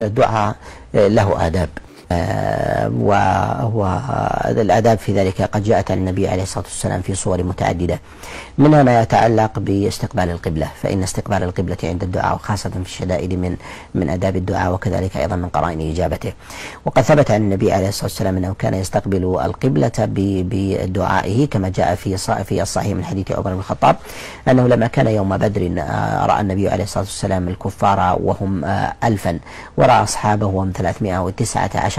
الدعاء له آداب، وهو الآداب في ذلك قد جاءت عن النبي عليه الصلاة والسلام في صور متعددة، منها ما يتعلق باستقبال القبلة، فإن استقبال القبلة عند الدعاء وخاصة في الشدائد من آداب الدعاء، وكذلك أيضا من قرائن إجابته. وقد ثبت عن النبي عليه الصلاة والسلام أنه كان يستقبل القبلة بدعائه، كما جاء في الصحيح من حديث عمر بن الخطاب أنه لما كان يوم بدر رأى النبي عليه الصلاة والسلام الكفار وهم 1000 ورأى أصحابه وهم 319،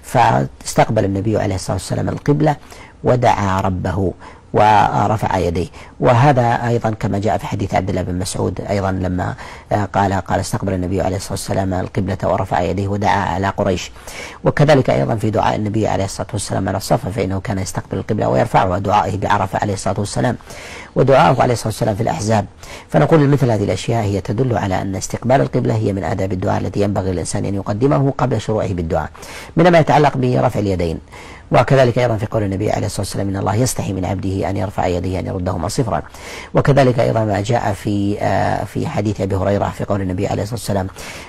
فاستقبل النبي عليه الصلاة والسلام القبلة ودعا ربه ورفع يديه. وهذا أيضا كما جاء في حديث عبد الله بن مسعود أيضا لما قال استقبل النبي عليه الصلاة والسلام القبلة ورفع يديه ودعا على قريش. وكذلك أيضا في دعاء النبي عليه الصلاة والسلام على الصفا، فإنه كان يستقبل القبلة ويرفعها، ودعائه بعرفة عليه الصلاة والسلام ودعاءه عليه الصلاة والسلام في الأحزاب. فنقول مثل هذه الأشياء هي تدل على أن استقبال القبلة هي من آداب الدعاء التي ينبغي الإنسان أن يقدمه قبل شروعه بالدعاء، من ما يتعلق برفع اليدين. وكذلك أيضا في قول النبي عليه الصلاة والسلام إن الله يستحي من عبده أن يرفع يديه أن يردهما صفرا. وكذلك أيضا ما جاء في حديث أبي هريرة في قول النبي عليه الصلاة والسلام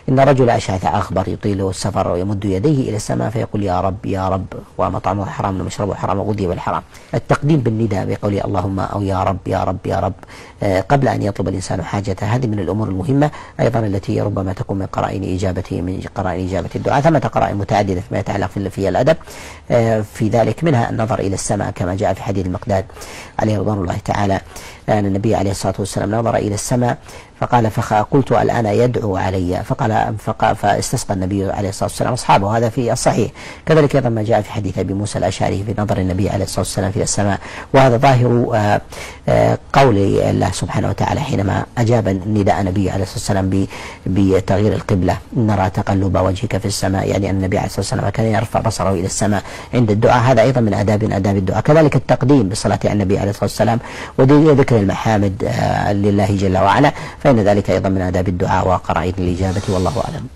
إن رجل أشعث أخبر يطيل السفر ويمد يديه إلى السماء فيقول يا رب يا رب، ومطعمه حرام ومشربه حرام وغذي بالحرام. التقديم بالنداء بقول اللهم أو يا رب يا رب يا رب قبل أن يطلب الإنسان حاجته، هذه من الأمور المهمة أيضا التي ربما تكون من قرائن إجابة الدعاء. ثمة قرائن متعددة فيما يتعلق في الأدب في ذلك، منها النظر إلى السماء كما جاء في حديث المقداد عليه رضوان الله تعالى أن النبي عليه الصلاة والسلام نظر إلى السماء فقال فقلت الآن يدعو علي، فاستسقى النبي عليه الصلاة والسلام أصحابه، هذا في الصحيح. كذلك أيضا ما جاء في حديث أبي موسى الأشعري في نظر النبي عليه الصلاة والسلام في السماء، وهذا ظاهر قول الله سبحانه وتعالى حينما أجاب نداء النبي عليه الصلاة والسلام بتغيير القبلة نرى تقلب وجهك في السماء، يعني أن النبي عليه الصلاة والسلام كان يرفع بصره إلى السماء عند الدعاء، هذا أيضا من آداب الدعاء. كذلك التقديم بالصلاة على النبي عليه الصلاة والسلام وذكر المحامد لله جل وعلا، فإن ذلك أيضا من آداب الدعاء وقرائن الإجابة، والله أعلم.